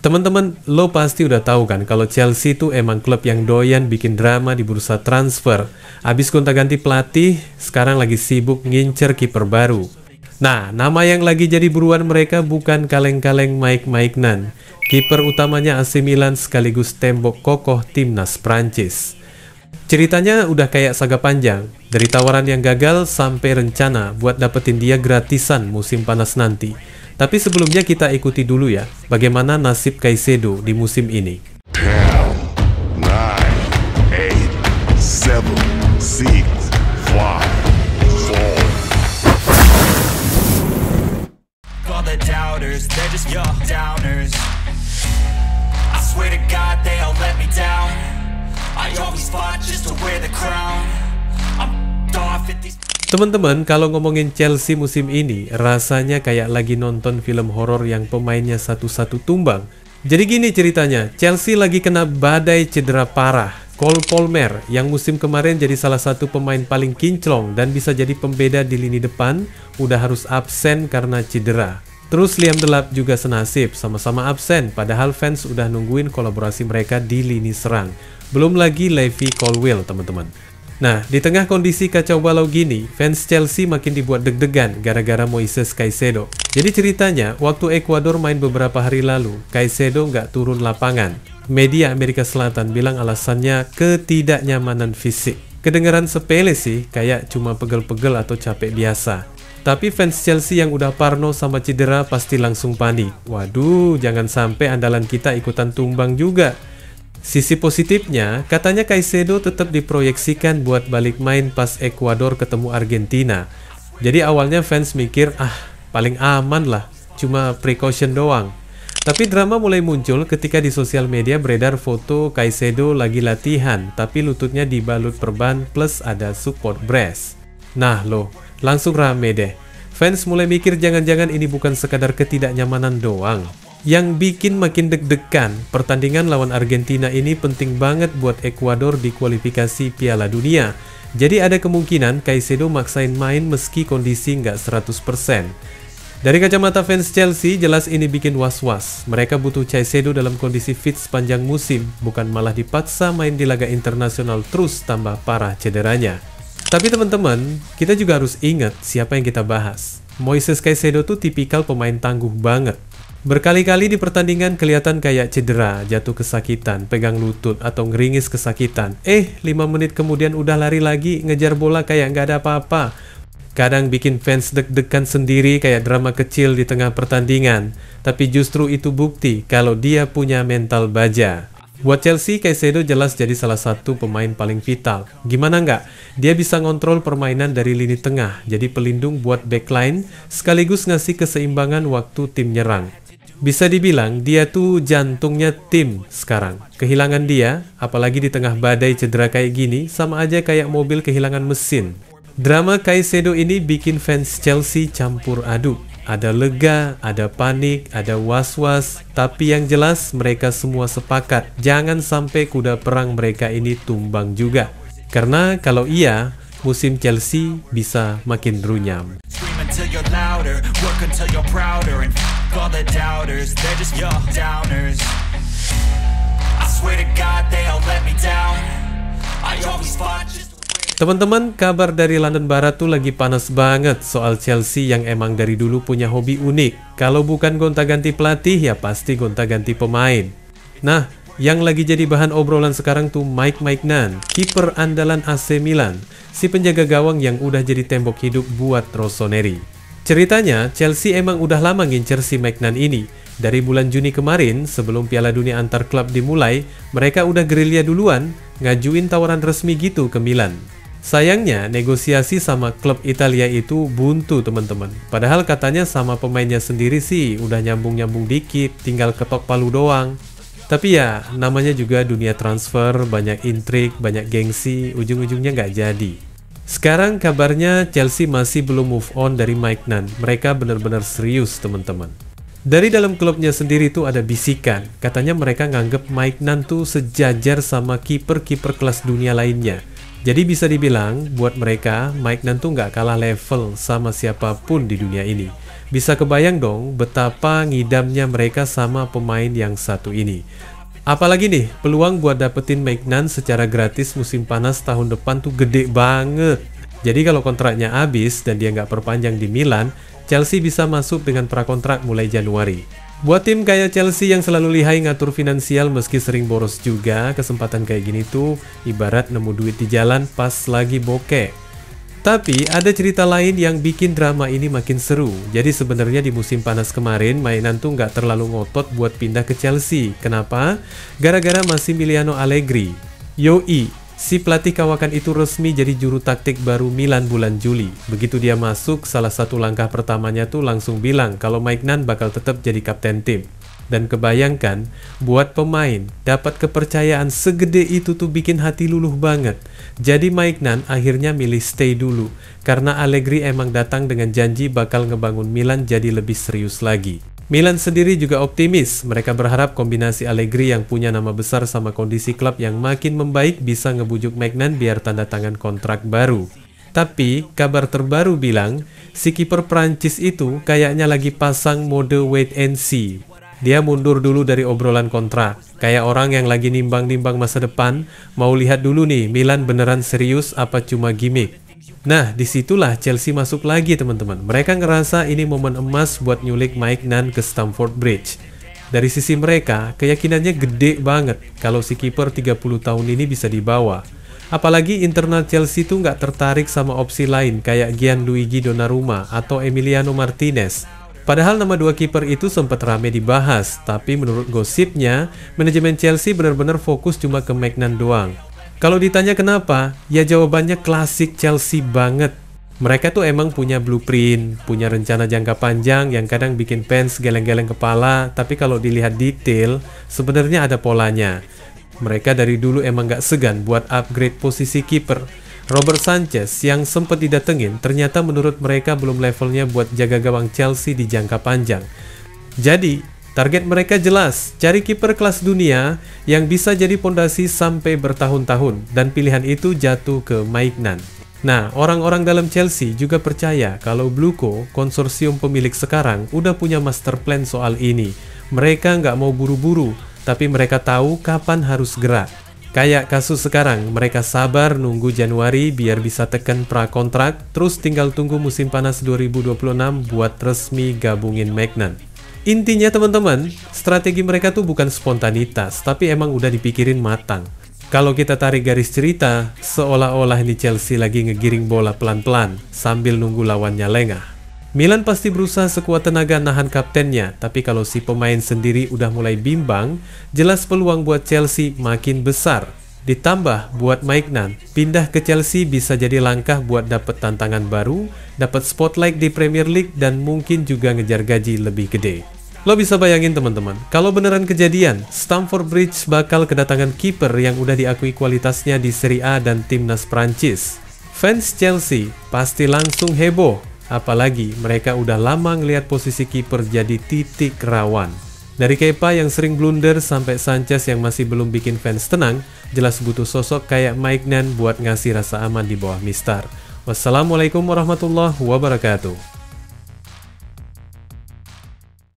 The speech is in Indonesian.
Teman-teman, lo pasti udah tahu kan kalau Chelsea itu emang klub yang doyan bikin drama di bursa transfer. Abis gonta-ganti pelatih, sekarang lagi sibuk ngincer kiper baru. Nah, nama yang lagi jadi buruan mereka bukan kaleng-kaleng Mike Maignan. Kiper utamanya AC Milan sekaligus tembok kokoh timnas Prancis. Ceritanya udah kayak saga panjang, dari tawaran yang gagal sampai rencana buat dapetin dia gratisan musim panas nanti. Tapi sebelumnya kita ikuti dulu ya, bagaimana nasib Caicedo di musim ini. 10, 9, 8, 7, 6, 5, 4. All the doubters, they're just your downers. I swear to God they all let me down. I always fought just to wear the crown. I'm off at these. Teman-teman, kalau ngomongin Chelsea musim ini, rasanya kayak lagi nonton film horor yang pemainnya satu-satu tumbang. Jadi gini ceritanya, Chelsea lagi kena badai cedera parah. Cole Palmer, yang musim kemarin jadi salah satu pemain paling kinclong dan bisa jadi pembeda di lini depan, udah harus absen karena cedera. Terus Liam Delap juga senasib, sama-sama absen, padahal fans udah nungguin kolaborasi mereka di lini serang. Belum lagi Levi Colwill, teman-teman. Nah, di tengah kondisi kacau balau gini, fans Chelsea makin dibuat deg-degan gara-gara Moises Caicedo. Jadi ceritanya, waktu Ekuador main beberapa hari lalu, Caicedo nggak turun lapangan. Media Amerika Selatan bilang alasannya ketidaknyamanan fisik. Kedengeran sepele sih, kayak cuma pegel-pegel atau capek biasa. Tapi fans Chelsea yang udah parno sama cedera pasti langsung panik. Waduh, jangan sampai andalan kita ikutan tumbang juga. Sisi positifnya, katanya Caicedo tetap diproyeksikan buat balik main pas Ekuador ketemu Argentina. Jadi awalnya fans mikir, paling aman lah, cuma precaution doang. Tapi drama mulai muncul ketika di sosial media beredar foto Caicedo lagi latihan, tapi lututnya dibalut perban plus ada support brace. Nah loh, langsung rame deh. Fans mulai mikir jangan-jangan ini bukan sekadar ketidaknyamanan doang. Yang bikin makin deg-degan, pertandingan lawan Argentina ini penting banget buat Ekuador di kualifikasi Piala Dunia. Jadi ada kemungkinan Caicedo maksain main meski kondisi nggak 100%. Dari kacamata fans Chelsea, jelas ini bikin was-was. Mereka butuh Caicedo dalam kondisi fit sepanjang musim, bukan malah dipaksa main di laga internasional terus tambah parah cederanya. Tapi teman-teman, kita juga harus ingat siapa yang kita bahas. Moises Caicedo tuh tipikal pemain tangguh banget. Berkali-kali di pertandingan kelihatan kayak cedera, jatuh kesakitan, pegang lutut, atau ngeringis kesakitan. 5 menit kemudian udah lari lagi, ngejar bola kayak nggak ada apa-apa. Kadang bikin fans deg-degan sendiri kayak drama kecil di tengah pertandingan. Tapi justru itu bukti kalau dia punya mental baja. Buat Chelsea, Caicedo jelas jadi salah satu pemain paling vital. Gimana nggak? Dia bisa ngontrol permainan dari lini tengah, jadi pelindung buat backline, sekaligus ngasih keseimbangan waktu tim nyerang. Bisa dibilang dia tuh jantungnya tim sekarang. Kehilangan dia, apalagi di tengah badai cedera kayak gini, sama aja kayak mobil kehilangan mesin. Drama Caicedo ini bikin fans Chelsea campur aduk. Ada lega, ada panik, ada was-was, tapi yang jelas mereka semua sepakat jangan sampai kuda perang mereka ini tumbang juga. Karena kalau iya, musim Chelsea bisa makin runyam. Teman-teman, kabar dari London Barat tuh lagi panas banget soal Chelsea yang emang dari dulu punya hobi unik. Kalau bukan gonta-ganti pelatih, ya pasti gonta-ganti pemain. Nah, yang lagi jadi bahan obrolan sekarang tuh Mike Maignan, kiper andalan AC Milan, si penjaga gawang yang udah jadi tembok hidup buat Rossoneri. Ceritanya, Chelsea emang udah lama ngincer si Maignan ini. Dari bulan Juni kemarin, sebelum Piala Dunia antar klub dimulai, mereka udah gerilya duluan, ngajuin tawaran resmi gitu ke Milan. Sayangnya, negosiasi sama klub Italia itu buntu teman-teman. Padahal katanya sama pemainnya sendiri sih udah nyambung-nyambung dikit, tinggal ketok palu doang. Tapi ya, namanya juga dunia transfer, banyak intrik, banyak gengsi, ujung-ujungnya nggak jadi. Sekarang kabarnya Chelsea masih belum move on dari Maignan. Mereka benar-benar serius teman-teman. Dari dalam klubnya sendiri tuh ada bisikan, katanya mereka nganggep Maignan tuh sejajar sama kiper-kiper kelas dunia lainnya. Jadi bisa dibilang, buat mereka, Maignan tuh nggak kalah level sama siapapun di dunia ini. Bisa kebayang dong betapa ngidamnya mereka sama pemain yang satu ini. Apalagi nih, peluang buat dapetin Maignan secara gratis musim panas tahun depan tuh gede banget. Jadi kalau kontraknya habis dan dia nggak perpanjang di Milan, Chelsea bisa masuk dengan prakontrak mulai Januari. Buat tim kayak Chelsea yang selalu lihai ngatur finansial meski sering boros juga, kesempatan kayak gini tuh ibarat nemu duit di jalan pas lagi bokeh. Tapi ada cerita lain yang bikin drama ini makin seru. Jadi sebenarnya di musim panas kemarin, Maignan tuh nggak terlalu ngotot buat pindah ke Chelsea. Kenapa? Gara-gara Massimiliano Allegri. Yoi, si pelatih kawakan itu resmi jadi juru taktik baru Milan bulan Juli. Begitu dia masuk, salah satu langkah pertamanya tuh langsung bilang kalau Maignan bakal tetap jadi kapten tim. Dan kebayangkan, buat pemain, dapat kepercayaan segede itu tuh bikin hati luluh banget. Jadi Maignan akhirnya milih stay dulu, karena Allegri emang datang dengan janji bakal ngebangun Milan jadi lebih serius lagi. Milan sendiri juga optimis, mereka berharap kombinasi Allegri yang punya nama besar sama kondisi klub yang makin membaik bisa ngebujuk Maignan biar tanda tangan kontrak baru. Tapi kabar terbaru bilang, si kiper Prancis itu kayaknya lagi pasang mode wait and see. Dia mundur dulu dari obrolan kontrak, kayak orang yang lagi nimbang-nimbang masa depan, mau lihat dulu nih Milan beneran serius apa cuma gimmick. Nah, disitulah Chelsea masuk lagi teman-teman. Mereka ngerasa ini momen emas buat nyulik Maignan ke Stamford Bridge. Dari sisi mereka, keyakinannya gede banget kalau si kiper 30 tahun ini bisa dibawa. Apalagi internal Chelsea tuh nggak tertarik sama opsi lain kayak Gianluigi Donnarumma atau Emiliano Martinez. Padahal nama dua kiper itu sempat rame dibahas, tapi menurut gosipnya, manajemen Chelsea benar-benar fokus cuma ke Maignan doang. Kalau ditanya kenapa, ya jawabannya klasik Chelsea banget. Mereka tuh emang punya blueprint, punya rencana jangka panjang yang kadang bikin fans geleng-geleng kepala, tapi kalau dilihat detail, sebenarnya ada polanya. Mereka dari dulu emang gak segan buat upgrade posisi kiper. Robert Sanchez yang sempat didatengin ternyata menurut mereka belum levelnya buat jaga gawang Chelsea di jangka panjang. Jadi, target mereka jelas, cari kiper kelas dunia yang bisa jadi pondasi sampai bertahun-tahun, dan pilihan itu jatuh ke Maignan. Nah, orang-orang dalam Chelsea juga percaya kalau Bluco, konsorsium pemilik sekarang, udah punya master plan soal ini. Mereka nggak mau buru-buru, tapi mereka tahu kapan harus gerak. Kayak kasus sekarang, mereka sabar nunggu Januari biar bisa tekan prakontrak, terus tinggal tunggu musim panas 2026 buat resmi gabungin Maignan. Intinya teman-teman, strategi mereka tuh bukan spontanitas, tapi emang udah dipikirin matang. Kalau kita tarik garis cerita, seolah-olah ini Chelsea lagi ngegiring bola pelan-pelan sambil nunggu lawannya lengah. Milan pasti berusaha sekuat tenaga nahan kaptennya, tapi kalau si pemain sendiri udah mulai bimbang, jelas peluang buat Chelsea makin besar. Ditambah buat Maignan, pindah ke Chelsea bisa jadi langkah buat dapet tantangan baru, dapet spotlight di Premier League, dan mungkin juga ngejar gaji lebih gede. Lo bisa bayangin teman-teman, kalau beneran kejadian, Stamford Bridge bakal kedatangan kiper yang udah diakui kualitasnya di Serie A dan timnas Prancis. Fans Chelsea pasti langsung heboh, apalagi mereka udah lama ngelihat posisi kiper jadi titik rawan. Dari Kepa yang sering blunder sampai Sanchez yang masih belum bikin fans tenang, jelas butuh sosok kayak Maignan buat ngasih rasa aman di bawah Mistar. Wassalamualaikum warahmatullahi wabarakatuh.